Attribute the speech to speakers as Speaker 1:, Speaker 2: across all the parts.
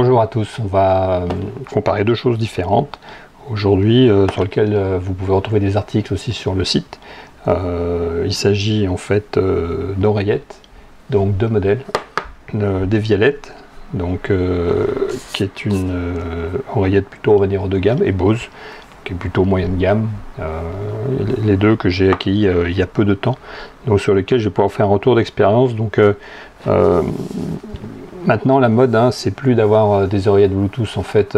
Speaker 1: Bonjour à tous, on va comparer deux choses différentes aujourd'hui sur lesquelles vous pouvez retrouver des articles aussi sur le site. Il s'agit en fait d'oreillettes, donc deux modèles, des Vialette, donc, qui est une oreillette plutôt on va dire haut de gamme, et Bose, qui est plutôt moyenne gamme, les deux que j'ai acquis il y a peu de temps, donc sur lesquels je vais pouvoir faire un retour d'expérience. Donc maintenant, la mode, c'est plus d'avoir des oreillettes Bluetooth en fait,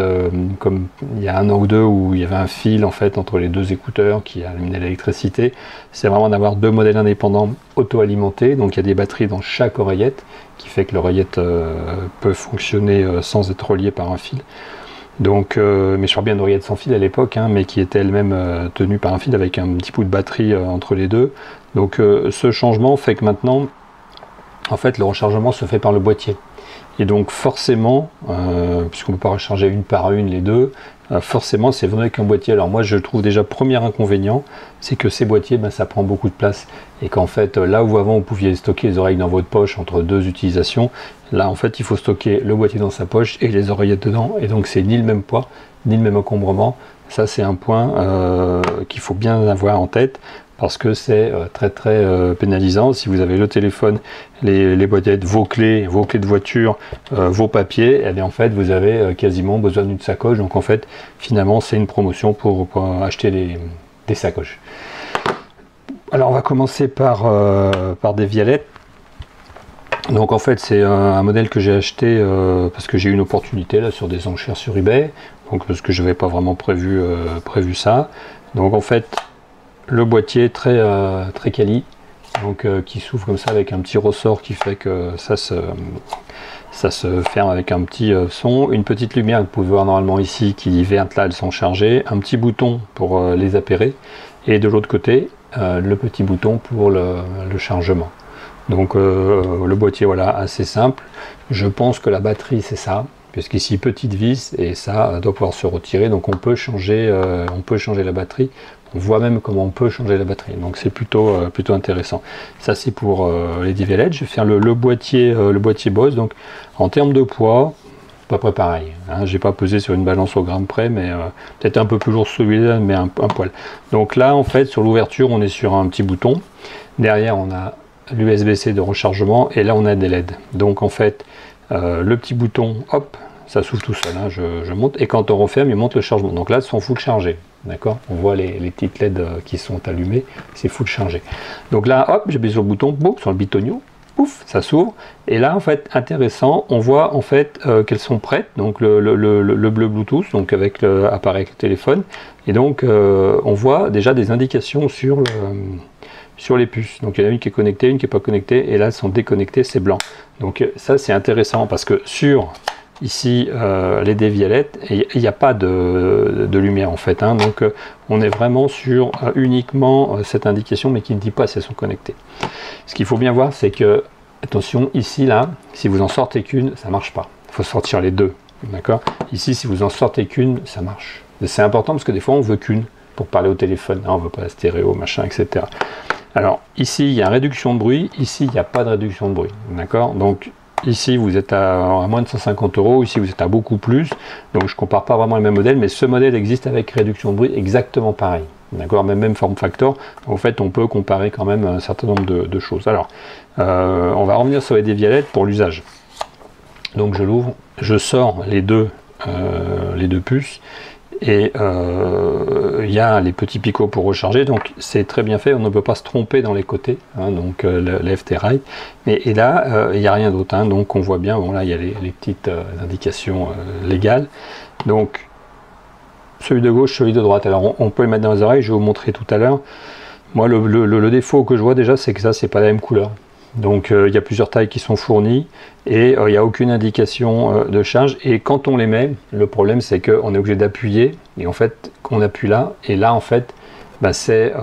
Speaker 1: comme il y a un an ou deux où il y avait un fil en fait entre les deux écouteurs qui amenait l'électricité. C'est vraiment d'avoir deux modèles indépendants auto-alimentés. Donc il y a des batteries dans chaque oreillette, qui fait que l'oreillette peut fonctionner sans être reliée par un fil. Donc, mais je parle bien d'oreillettes sans fil à l'époque, mais qui était elle-même tenue par un fil avec un petit bout de batterie entre les deux. Donc ce changement fait que maintenant, en fait, le rechargement se fait par le boîtier. Et donc forcément, puisqu'on ne peut pas recharger une par une les deux, forcément c'est vraiment avec un boîtier. Alors moi je trouve déjà premier inconvénient, c'est que ces boîtiers, ça prend beaucoup de place. Et qu'en fait là où avant vous pouviez stocker les oreilles dans votre poche entre deux utilisations, là en fait il faut stocker le boîtier dans sa poche et les oreillettes dedans. Et donc c'est ni le même poids, ni le même encombrement. Ça c'est un point qu'il faut bien avoir en tête, parce que c'est très pénalisant. Si vous avez le téléphone, les boîtières, vos clés de voiture, vos papiers, et bien en fait vous avez quasiment besoin d'une sacoche. Donc en fait finalement c'est une promotion pour acheter des sacoches. Alors on va commencer par des Vialette. Donc en fait c'est un modèle que j'ai acheté parce que j'ai eu une opportunité là sur des enchères sur eBay, donc parce que je n'avais pas vraiment prévu ça. Donc en fait le boîtier très quali, donc qui s'ouvre comme ça avec un petit ressort qui fait que ça se ferme avec un petit son, une petite lumière que vous pouvez voir normalement ici qui dit verte, là elles sont chargées, un petit bouton pour les appairer, et de l'autre côté le petit bouton pour le chargement. Donc le boîtier, voilà, assez simple. Je pense que la batterie c'est ça, puisqu'ici petite vis et ça doit pouvoir se retirer, donc on peut changer la batterie. On voit même comment on peut changer la batterie, donc c'est plutôt intéressant. Ça c'est pour les Vialette. Je vais faire le boîtier Bose. Donc en termes de poids, à peu près pareil. J'ai pas pesé sur une balance au gramme près, mais peut-être un peu plus lourd celui-là, mais un poil. Donc là en fait sur l'ouverture on est sur un petit bouton. Derrière on a l'USB-C de rechargement, et là on a des LED. Donc en fait le petit bouton, hop, ça s'ouvre tout seul, je monte, et quand on referme il monte le chargement. Donc là elles sont full chargées, d'accord, on voit les petites LED qui sont allumées, c'est full chargé. Donc là hop, j'appuie sur le bouton, boum, sur le bitonio, pouf, ça s'ouvre, et là en fait intéressant, on voit en fait qu'elles sont prêtes. Donc le bleu Bluetooth, donc avec l'appareil avec le téléphone, et donc on voit déjà des indications sur les puces. Donc il y en a une qui est connectée, une qui n'est pas connectée, et là elles sont déconnectées, c'est blanc. Donc ça c'est intéressant, parce que sur ici les Vialette, il n'y a pas de lumière en fait, donc on est vraiment sur uniquement cette indication, mais qui ne dit pas si elles sont connectées. Ce qu'il faut bien voir, c'est que, attention, ici là, si vous en sortez qu'une, ça marche pas, il faut sortir les deux, d'accord. Ici si vous en sortez qu'une, ça marche. C'est important, parce que des fois on veut qu'une pour parler au téléphone, on veut pas la stéréo, machin, etc. Alors ici il y a réduction de bruit, ici il n'y a pas de réduction de bruit, d'accord. Donc ici vous êtes à moins de 150 €, ici vous êtes à beaucoup plus, donc je compare pas vraiment les mêmes modèles, mais ce modèle existe avec réduction de bruit exactement pareil, d'accord, même form factor. En fait on peut comparer quand même un certain nombre de choses. Alors on va revenir sur les Vialette pour l'usage. Donc je l'ouvre, je sors les deux puces, et il y a les petits picots pour recharger, donc c'est très bien fait, on ne peut pas se tromper dans les côtés, donc left et right, et là il n'y a rien d'autre, donc on voit bien, bon là il y a les petites indications légales. Donc celui de gauche, celui de droite, alors on peut les mettre dans les oreilles, je vais vous montrer tout à l'heure. Moi le défaut que je vois déjà, c'est que ça c'est pas la même couleur. Donc il y a plusieurs tailles qui sont fournies, et il n'y a aucune indication de charge, et quand on les met, le problème c'est qu'on est obligé d'appuyer, et en fait on appuie là, et là en fait c'est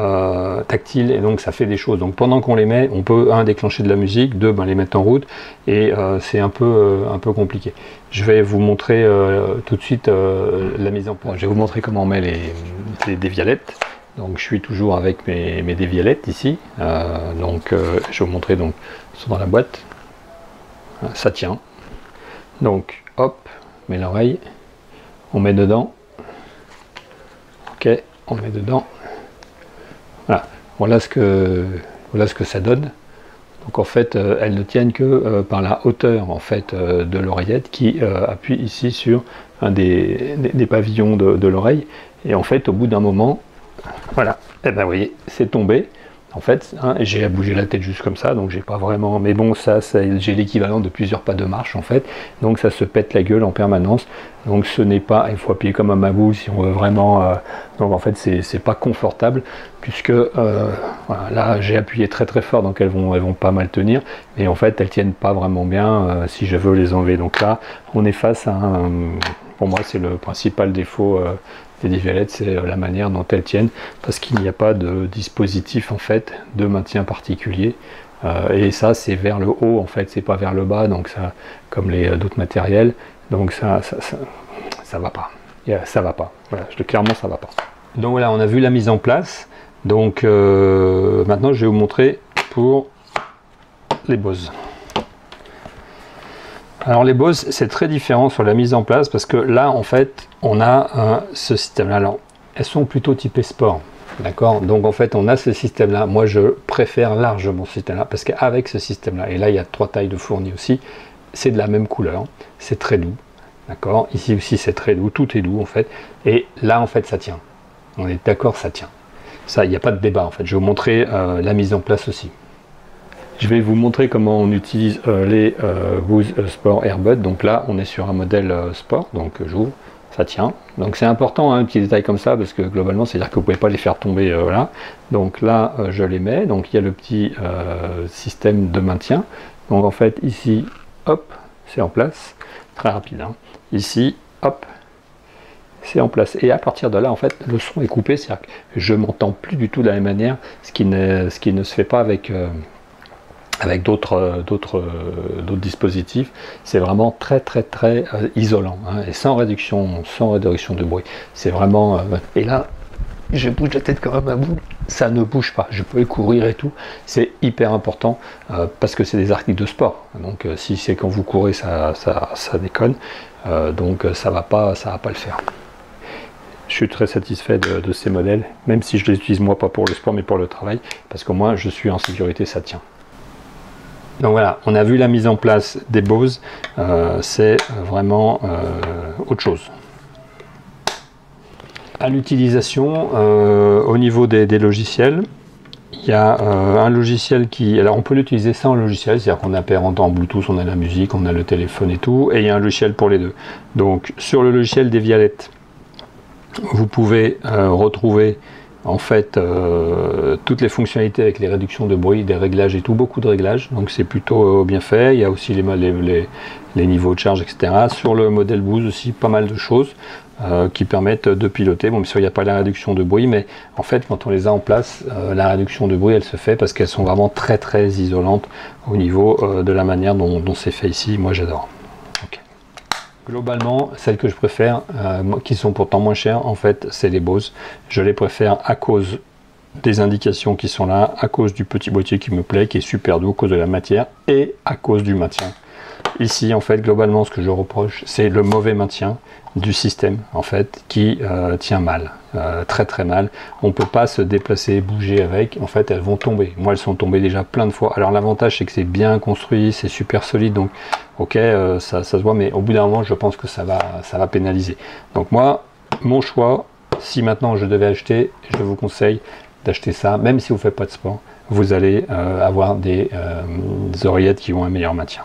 Speaker 1: tactile, et donc ça fait des choses. Donc pendant qu'on les met, on peut déclencher de la musique, deux les mettre en route, et c'est un peu compliqué. Je vais vous montrer tout de suite la mise en place. Je vais vous montrer comment on met les Vialette. Donc je suis toujours avec mes Vialette ici, donc je vais vous montrer, donc sont dans la boîte, ça tient, donc hop, on met l'oreille, on met dedans, ok, on met dedans, voilà, voilà ce que ça donne. Donc en fait, elles ne tiennent que par la hauteur en fait de l'oreillette qui appuie ici sur un des pavillons de l'oreille. Et en fait, au bout d'un moment, voilà, et ben vous voyez, c'est tombé. En fait, hein, j'ai à bouger la tête juste comme ça, donc j'ai pas vraiment. Mais bon, ça j'ai l'équivalent de plusieurs pas de marche en fait. Donc ça se pète la gueule en permanence. Donc ce n'est pas, il faut appuyer comme un maboule si on veut vraiment. Donc en fait, c'est pas confortable puisque voilà, là j'ai appuyé très très fort, donc elles vont pas mal tenir. Mais en fait, elles tiennent pas vraiment bien si je veux les enlever. Donc là, on est face à un. Pour moi, c'est le principal défaut. Les Divialettes, c'est la manière dont elles tiennent, parce qu'il n'y a pas de dispositif en fait de maintien particulier, et ça c'est vers le haut en fait, c'est pas vers le bas, donc ça, comme les d'autres matériels, donc ça va pas, ça va pas, voilà, clairement ça va pas. Donc voilà, on a vu la mise en place, donc maintenant je vais vous montrer pour les Bose. Alors les Bose, c'est très différent sur la mise en place parce que là en fait on a ce système là. Alors elles sont plutôt typées sport, d'accord, donc en fait on a ce système là. Moi je préfère largement ce système là parce qu'avec ce système là, et là il y a 3 tailles de fournis aussi, c'est de la même couleur, c'est très doux, d'accord, ici aussi c'est très doux, tout est doux en fait, et là en fait ça tient, on est d'accord, ça tient, ça il n'y a pas de débat en fait. Je vais vous montrer la mise en place aussi. Je vais vous montrer comment on utilise les Bose Sport Airbud. Donc là, on est sur un modèle sport, donc j'ouvre, ça tient. Donc c'est important, hein, un petit détail comme ça, parce que globalement, c'est-à-dire que vous ne pouvez pas les faire tomber là. Donc là, je les mets. Donc il y a le petit système de maintien. Donc en fait, ici, hop, c'est en place. Très rapide. Hein. Ici, hop, c'est en place. Et à partir de là, en fait, le son est coupé. C'est-à-dire que je m'entends plus du tout de la même manière, ce qui ne se fait pas avec d'autres dispositifs. C'est vraiment très isolant, hein, et sans réduction de bruit. C'est vraiment et là je bouge la tête comme un maboule, ça ne bouge pas, je peux courir et tout. C'est hyper important parce que c'est des articles de sport, donc si c'est quand vous courez, ça déconne, donc ça va pas le faire. Je suis très satisfait de ces modèles, même si je les utilise moi pas pour le sport mais pour le travail, parce qu'au moins je suis en sécurité, ça tient. Donc voilà, on a vu la mise en place des Bose, c'est vraiment autre chose. À l'utilisation, au niveau des logiciels, il y a un logiciel qui... Alors on peut l'utiliser sans logiciel, c'est-à-dire qu'on a en Bluetooth, on a la musique, on a le téléphone et tout, et il y a un logiciel pour les deux. Donc sur le logiciel des Divialettes, vous pouvez retrouver en fait toutes les fonctionnalités avec les réductions de bruit, des réglages et tout, beaucoup de réglages, donc c'est plutôt bien fait. Il y a aussi les niveaux de charge, etc. Sur le modèle Bose aussi, pas mal de choses qui permettent de piloter. Bon, bien sûr il n'y a pas la réduction de bruit, mais en fait quand on les a en place, la réduction de bruit elle se fait parce qu'elles sont vraiment très isolantes au niveau de la manière dont c'est fait ici. Moi j'adore. Okay. Globalement, celles que je préfère, qui sont pourtant moins chères, en fait, c'est les Bose. Je les préfère à cause des indications qui sont là, à cause du petit boîtier qui me plaît, qui est super doux, à cause de la matière, et à cause du maintien. Ici, en fait, globalement, ce que je reproche, c'est le mauvais maintien du système, en fait, qui tient mal, très mal. On ne peut pas se déplacer, bouger avec. En fait, elles vont tomber. Moi, elles sont tombées déjà plein de fois. Alors, l'avantage, c'est que c'est bien construit, c'est super solide, donc, ok, ça se voit, mais au bout d'un moment, je pense que ça va pénaliser. Donc, moi, mon choix, si maintenant je devais acheter, je vous conseille d'acheter ça, même si vous ne faites pas de sport, vous allez avoir des oreillettes qui ont un meilleur maintien.